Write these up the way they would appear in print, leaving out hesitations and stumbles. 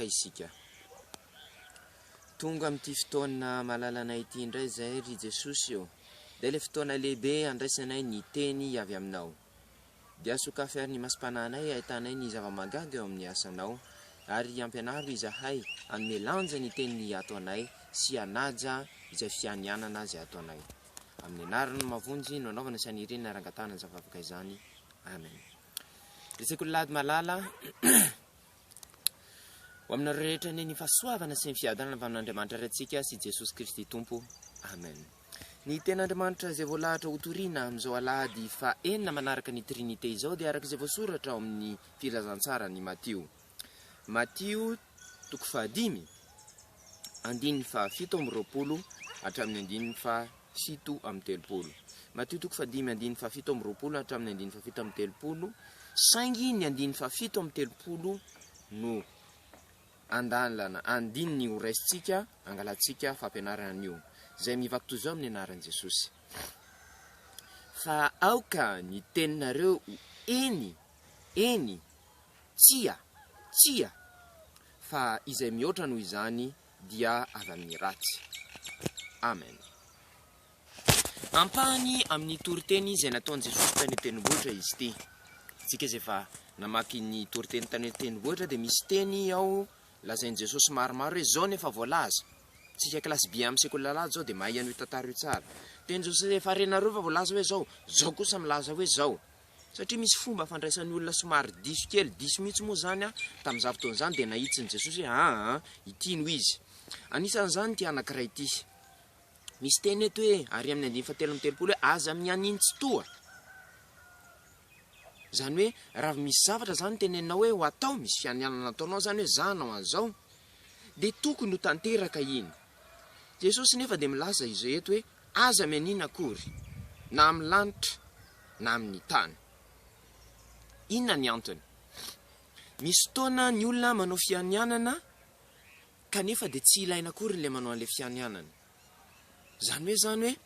Isika tonga amin'ity fotoana malalanay ity indray zay ry Jesosy io dia le fotoana lehibe andraisanay ny teny avy aminao dia sokaferny maspananay ahitanay ny zava-magaga eo amin'ny asanao ary ampianaro izahay anome lanja ny teny ataonay sy anaja izay fianianana azy ataonay amin'ny anarany mavonjy no anaovana sy anirena rangatana ny zavavaka izany amen. Reseko lady malala ho aminareo rehetra ny fahasoavana sy ny fiadanana avy amin'Andriamanitra rantsika sy Jesosy Kristy Tompo. Amen. Ny ten'Andriamanitra izay voalahatra ho toriana amin'izao alahady fa enina manaraka ny Trinité izao dia araka izay voasoratra ao amin'ny filazantsara ny Matio. Matio toko fahadimy andininy fahafito amby roapolo hatramin'ny andininy fahafito amby telopolo. Matio toko fahadimy andininy fahafito amby roapolo hatramin'ny andininy fahafito amby telopolo. Saingy ny andininy fahafito amby telopolo no andalana andininy ho raisitsika angalatsika fampianarana an'io zay mivaky toy izao amin'ny anaran'i Jesosy. Fa aoka ny teninareo eny eny tsia tsia fa izay mihoatra noho izany dia avy amin'ny ratsy. Amen. Ampahany amin'ny toriteny izay nataon'i Jesosy tany tenivohitra izy ity. Tsika izay fa namaky ny toriteny tany tenivohitra dia misy teny ao lazain'i Jesosy maromaro hoe zao nefa voalaza. Tsika klasy B amin'ny sekoly lalady zao dia mahay an'io tantara io tsara. Teny Jesosy efa renareo fa voalaza hoe zao kosa milaza hoe zao. Satria misy fomba fandraisan'ny olona somary diso kely, diso mihitsy moa zany tamin'izany fotoana izany dia nahitsin'i Jesosy hoe ity no izy. Anisan'izany ty anankiray ity. Misy teny eto hoe ary amin'ny andininy fahatelo amby telopolo hoe aza amin'ny aniny tsy toa. Zany hoe raha misy zavatra zany tenenao hoe ho atao, misy fianianana ataonao zany hoe zanao an'izao dia tokony ho tanteraka iny. Jesosy nefa dia milaza izy eto hoe aza amin'ny anina akory na amin'ny lanitra na amin'ny tany. Inona ny antony? Misy fotoana ny olona manao fianianana kanefa dia tsy ilaina akory ilay manao an'ilay fianianana. Zany hoe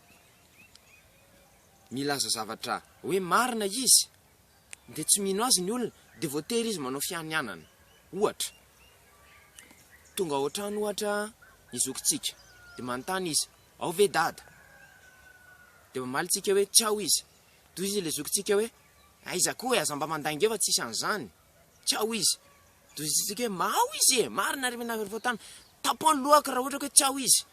milaza zavatra hoe marina izy dia tsy mino azy ny olona dia voatery izy manao fianianana. Ohatra tonga ao an-trano ohatra izokintsika dia manontany izy ao ve dada, dia mamalitsika hoe tsyao izy. Toy izy ilay zokintsika hoe aiza koa aza mba mandainga eo fa tsisy an'izany, tsyao izy. Toy izy hoe mao izy marina ry menavy voatana tapony lohaka raha ohatra hoe tsyao izy.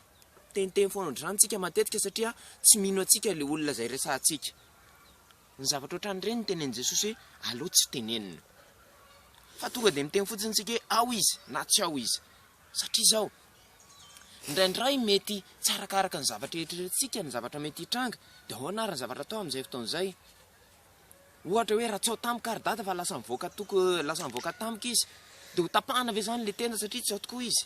Teniteny foana ohatrantsika matetika satria tsy mino atsika ilay olona izay resantsika. Ny zavatra ohatran'ireny tenen'i Jesosy hoe aleo tsy tenenina fa tonga dia miteny fotsiny tsika hoe ao izy na tsy ao izy. Satria izao indraindray mety tsarakaraka ny zavatra eritreretintsika, ny zavatra mety hitranga dia ao anarany zavatra atao amin'izay fotoan'izay. Ohatra hoe raha tsy ao tampoka ary dada fa lasa mivoaka tampoka izy dia ho tapahana ve zany ilay tena satria tsy ao tokoa izy.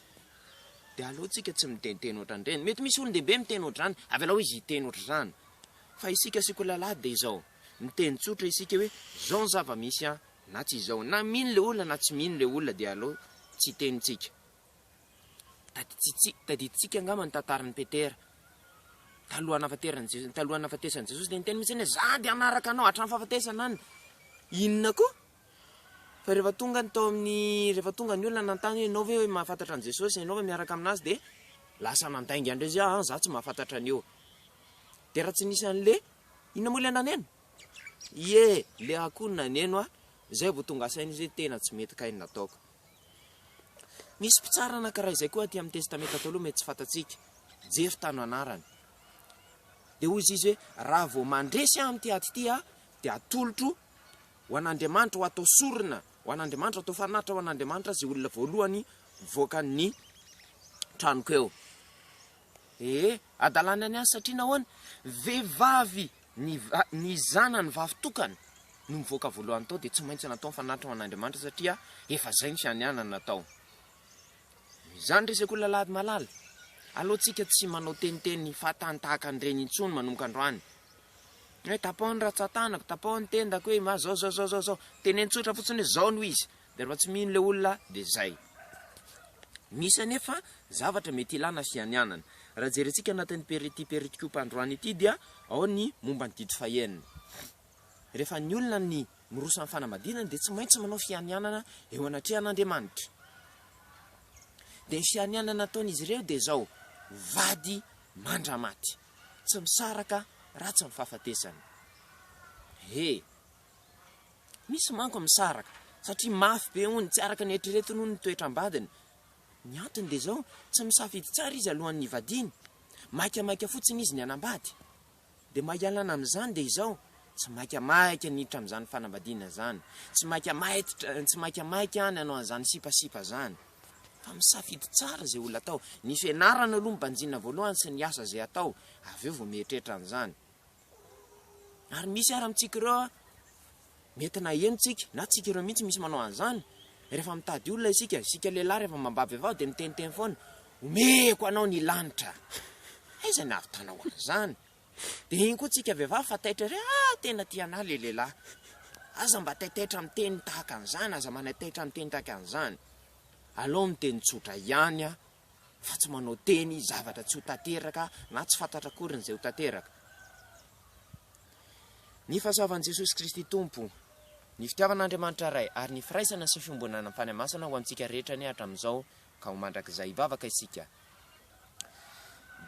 Dia aleontsika tsy miteniteny ohatran'ireny. Mety misy olon-dehibe miteny ohatr'izany avy alao izy hiteny ohatr'izany. Fa isika sekolalady dia izao miteny tsotra isika hoe zao ny zava-misy na tsy izao, na mino le olona na tsy mino le olona dia aleo tsy tenitsika. Tadiditsika angamba ny tantaran'ny Petera talohana nahafatesan'i Jesosy dia niteny mihitsy hoe za dia hanaraka anao hatramin'ny fahafatesana any. Inona koa? fa rehefa tonga ny olona nantany ianao hoe mahafantatra an' Jesosy ianao hoe miaraka aminazy dia lasa nandainga andreo zay za tsy mahafantatra an'io. Dia raha tsy nisy an'le inona moa ilay naneno? Le akoho naneno zay vao tonga saina izy hoe tena tsy mety kainy nataoko. Misy mpitsara anankiray izay koa aty amin'ny testamenta taloha mety tsy fantatsika, Jefta no anarany. Dia hoy izy hoe raha vao mandresy amin'ity aty ity dia atolotro ho an'Andriamanitra ho atao sorona, ho an'Andriamanitra atao fanatitra ho an'Andriamanitra zay olona voalohany voaka ny tranoko eo. Adalana any satria nahoana? Vehivavy ny zanany vavy tokana no mivoaka voalohany tao dia tsy maintsy natao fanatitra ho an'Andriamanitra satria efa zay ny fianianana natao. Izany resaka olona lahady malala. Alohantsika tsy manao teniteny fahatany tahaka an'ireny intsony manomboka androany. Hoe tapahony ratsan-tanako, tapahony tendako hoe zao. Tenenitsotra fotsiny hoe zao no izy. Dia rehefa tsy mino ilay olona dia zay. Misy anefa zavatra mety ilana fianianana. Raha jerentsika anatin'ny perikopy androany ity dia ao ny momba ny didy fahenina. Rehefa ny olona ny mirosa amin'ny fanamadinana dia tsy maintsy manao fianianana eo anatrehan'Andriamanitra. Dia ny fianianana ataon'izy ireo dia zao: vady mandramaty, tsy misaraka ratsy ny fahafatesana. Misy manko misaraka satria mafy be hono, tsy araka ny eritreretiny hono ny toetrambadiny. Ny antony dia zao: tsy misafidy tsara izy alohan'ny vadiany, maikamaika fotsiny izy ny anambady. Dia mahialana amin'izany dia izao: tsy maikamaika niditra amin'izany fanambadiana zany, tsy maikamaika ny anao an'izany sipasipa zany, fa misafidy tsara zay olona atao. Ny fianarana aloha mbanjina voalohany sy ny asa zay atao, avy eo vao mieritreritra an'izany. Ary misy ary amintsika ireo mety na henontsika na tsika ireo mihitsy misy manao an'izany. Rehefa mitady olona isika lehilahy rehefa mambavy avao dia miteniteny foana: omeko anao ny lanitra. Aiza ny avitanao an'izany? Dia iny koa tsika vehivavy fataitra re, tena tiana le lehilahy. Aza mba taitaitra amin'ny teny tahaka an'izany, aza manataitra amin'ny teny tahaka an'izany. Alao miteny tsotra ihany fa tsy manao teny zavatra tsy ho tanteraka na tsy fantatra akory n'izay ho tanteraka. Ny fahasoavan'i Jesosy Kristy Tompo, ny fitiavan'Andriamanitra ray ary ny firaisana sy fiombonana amin'ny fanamasana ho antsika rehetra ny hatramin'izao ka ho mandrakizay hivavaka isika.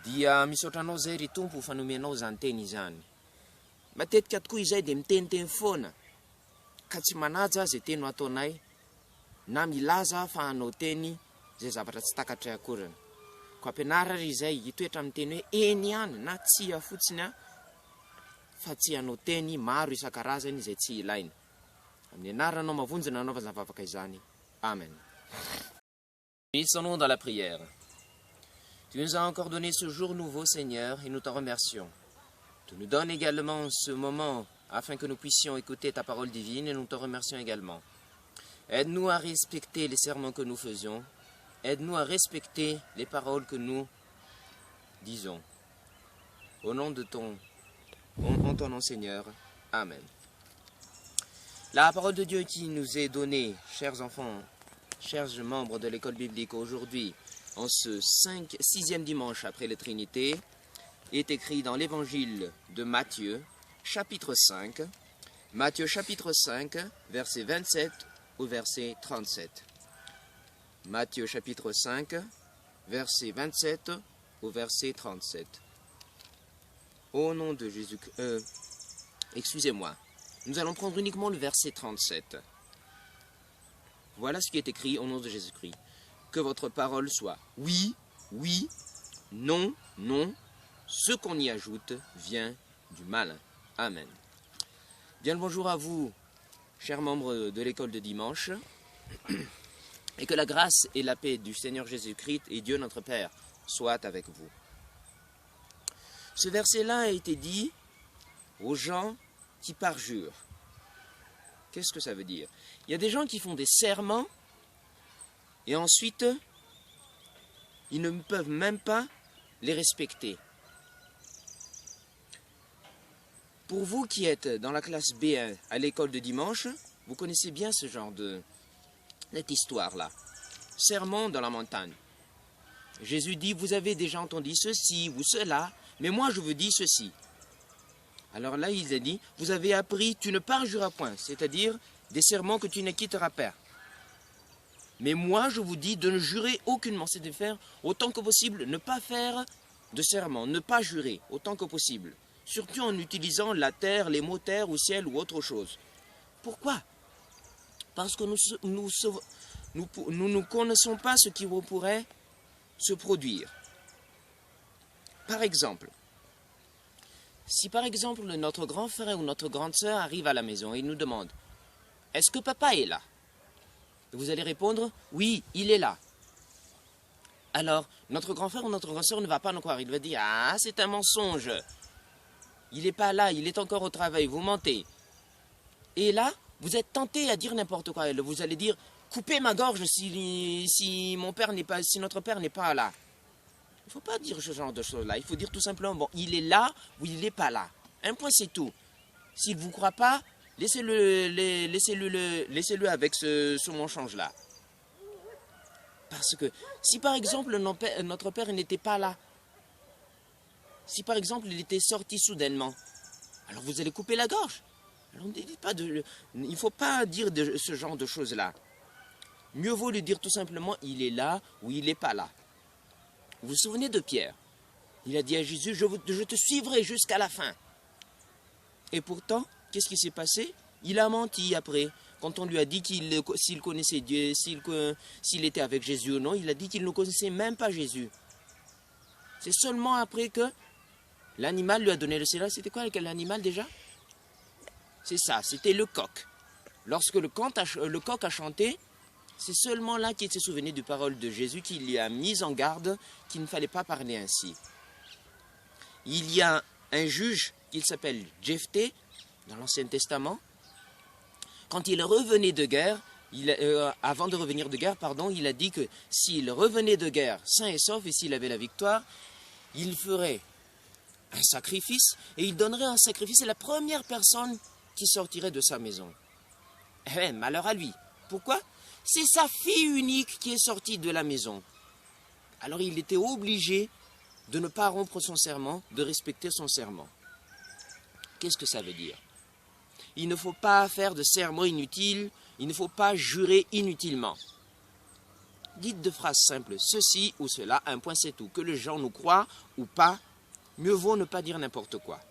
Dia misaotra anao zay ry Tompo fanomenao zany teny izany. Matetika tokoa izay dia miteniteny foana ka tsy manaja zay teny ho ataonay na milaza fa hanao teny zay zavatra tsy takatray akoriny. Ko ampianara ry izay hitoetra amin'ny teny hoe eny ihany na tsia fotsiny fa tsy hanao teny maro isan-karazany izay tsy ilaina. Amin'ny anaranao mavonjy nanaova zany vavaka izany. Amen. Unissons-nous dans la prière. Tu nous as encore donné ce jour nouveau, Seigneur, et nous t'en remercions. Tu nous donnes également ce moment afin que nous puissions écouter ta parole divine et nous te remercions également. Aide-nous à respecter les sermons que nous faisons. Aide-nous à respecter les paroles que nous disons. Au nom de ton nom, Seigneur. Amen. La parole de Dieu qui nous est donnée, chers enfants, chers membres de l'école biblique, aujourd'hui, en ce 6e dimanche après la Trinité, est écrite dans l'évangile de Matthieu, chapitre 5. Matthieu, chapitre 5, verset 27 au verset 37. Matthieu, chapitre 5, verset 27 au verset 37. Au nom de Jésus... excusez-moi. Nous allons prendre uniquement le verset 37. Voilà ce qui est écrit au nom de Jésus-Christ. Que votre parole soit oui, oui, non, non. Ce qu'on y ajoute vient du mal. Amen. Bien le bonjour à vous, chers membres de l'école de dimanche. Et que la grâce et la paix du Seigneur Jésus-Christ et Dieu notre Père soient avec vous. Ce verset-là a été dit aux gens qui parjurent. Qu'est-ce que ça veut dire? Il y a des gens qui font des serments et ensuite, ils ne peuvent même pas les respecter. Pour vous qui êtes dans la classe B1 à l'école de dimanche, vous connaissez bien ce genre cette histoire-là. Sermon dans la montagne. Jésus dit, vous avez déjà entendu ceci ou cela, mais moi je vous dis ceci. Alors là, il a dit, vous avez appris, tu ne parjuras point, c'est-à-dire des serments que tu ne quitteras pas. Mais moi, je vous dis de ne jurer aucunement, c'est de faire autant que possible, ne pas faire de serment, ne pas jurer autant que possible. Surtout en utilisant la terre, les mots terre ou ciel ou autre chose. Pourquoi? Parce que nous ne connaissons pas ce qui pourrait se produire. Par exemple, si par exemple notre grand frère ou notre grande sœur arrive à la maison et nous demande « Est-ce que papa est là ?» Vous allez répondre « Oui, il est là ». Alors, notre grand frère ou notre grande sœur ne va pas nous croire. Il va dire « Ah, c'est un mensonge. Il n'est pas là, il est encore au travail, vous mentez. » Et là, vous êtes tenté à dire n'importe quoi. Vous allez dire « Coupez ma gorge si notre père n'est pas là. » Il ne faut pas dire ce genre de choses-là. Il faut dire tout simplement, bon, il est là ou il n'est pas là. Un point, c'est tout. S'il ne vous croit pas, laissez-le avec ce mensonge-là. Parce que si par exemple notre père n'était pas là, si par exemple il était sorti soudainement, alors vous allez couper la gorge. Alors il ne faut pas dire ce genre de choses-là. Mieux vaut lui dire tout simplement, il est là ou il n'est pas là. Vous vous souvenez de Pierre? Il a dit à Jésus, je te suivrai jusqu'à la fin. Et pourtant, qu'est-ce qui s'est passé? Il a menti après. Quand on lui a dit s'il connaissait Dieu, s'il était avec Jésus ou non, il a dit qu'il ne connaissait même pas Jésus. C'est seulement après que l'animal lui a donné le céleri. C'était quoi l'animal déjà? C'est ça, c'était le coq. Lorsque le coq a chanté, c'est seulement là qu'il s'est souvenu des paroles de Jésus, qui lui a mis en garde qu'il ne fallait pas parler ainsi. Il y a un juge qui s'appelle Jephthé dans l'Ancien Testament. Quand il revenait de guerre, avant de revenir de guerre, il a dit que s'il revenait de guerre sain et sauf et s'il avait la victoire, il ferait un sacrifice et il donnerait un sacrifice à la première personne qui sortirait de sa maison. Eh, malheur à lui. Pourquoi? C'est sa fille unique qui est sortie de la maison. Alors il était obligé de ne pas rompre son serment, de respecter son serment. Qu'est-ce que ça veut dire? Il ne faut pas faire de serment inutile, il ne faut pas jurer inutilement. Dites de phrases simples, ceci ou cela, un point c'est tout. Que les gens nous croient ou pas, mieux vaut ne pas dire n'importe quoi.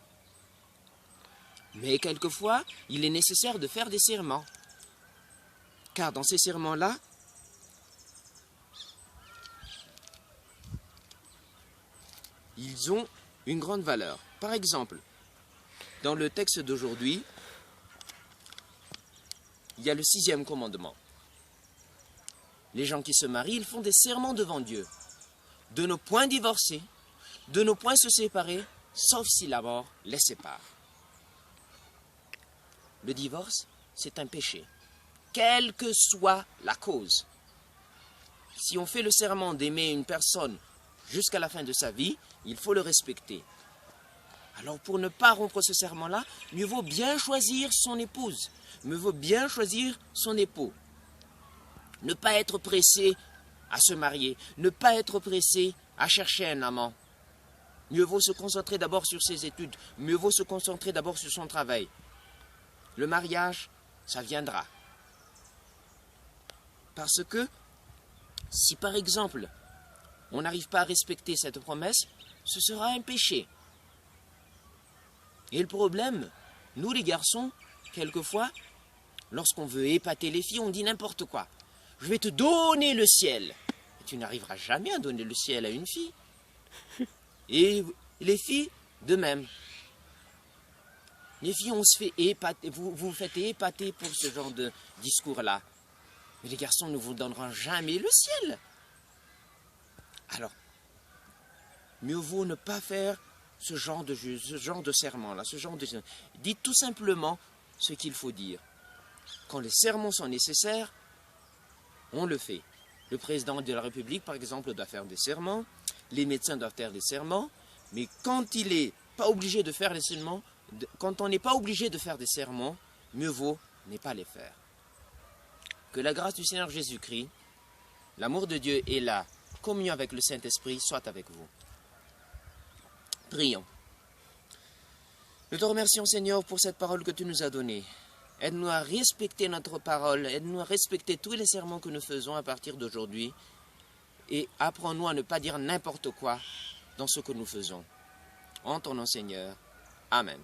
Mais quelquefois, il est nécessaire de faire des serments. Car dans ces serments-là, ils ont une grande valeur. Par exemple, dans le texte d'aujourd'hui, il y a le 6e commandement. Les gens qui se marient, ils font des serments devant Dieu. De ne point divorcer, de ne point se séparer, sauf si la mort les sépare. Le divorce, c'est un péché. Quelle que soit la cause. Si on fait le serment d'aimer une personne jusqu'à la fin de sa vie, il faut le respecter. Alors pour ne pas rompre ce serment-là, mieux vaut bien choisir son épouse, mieux vaut bien choisir son époux. Ne pas être pressé à se marier, ne pas être pressé à chercher un amant. Mieux vaut se concentrer d'abord sur ses études, mieux vaut se concentrer d'abord sur son travail. Le mariage, ça viendra. Parce que, si par exemple, on n'arrive pas à respecter cette promesse, ce sera un péché. Et le problème, nous les garçons, quelquefois, lorsqu'on veut épater les filles, on dit n'importe quoi. Je vais te donner le ciel. Et tu n'arriveras jamais à donner le ciel à une fille. Et les filles, de même. Les filles, on se fait épater, vous vous faites épater pour ce genre de discours-là. Mais les garçons ne vous donneront jamais le ciel. Alors, mieux vaut ne pas faire ce genre de serment-là, Dites tout simplement ce qu'il faut dire. Quand les sermons sont nécessaires, on le fait. Le président de la République, par exemple, doit faire des serments. Les médecins doivent faire des serments. Mais quand il n'est pas obligé de faire les serments, quand on n'est pas obligé de faire des sermons, mieux vaut ne pas les faire. Que la grâce du Seigneur Jésus-Christ, l'amour de Dieu et la communion avec le Saint-Esprit soient avec vous. Prions. Nous te remercions, Seigneur, pour cette parole que tu nous as donnée. Aide-nous à respecter notre parole. Aide-nous à respecter tous les sermons que nous faisons à partir d'aujourd'hui. Et apprends-nous à ne pas dire n'importe quoi dans ce que nous faisons. En ton nom, Seigneur. Amen.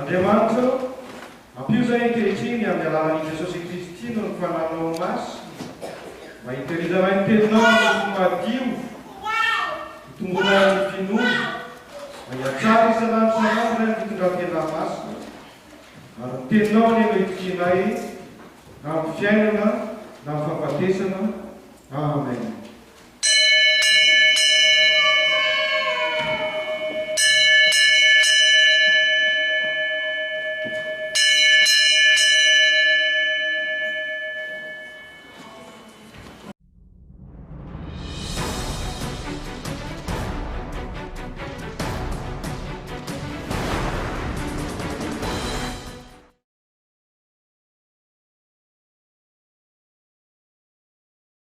Andriamanitra, ampiuzay ankehitriny amin'ny alalan'i Jesosy Kristy no fananao masy, mba hitehirizanay ny teninao amin'ny madio, hitongonay ny finoana, mba hiatsara isanandro isanandro ny fitondran-tena masina, ary ny teninao ny anohitikinay na amin'ny fiainana na amin'ny fahafatesana. Amen.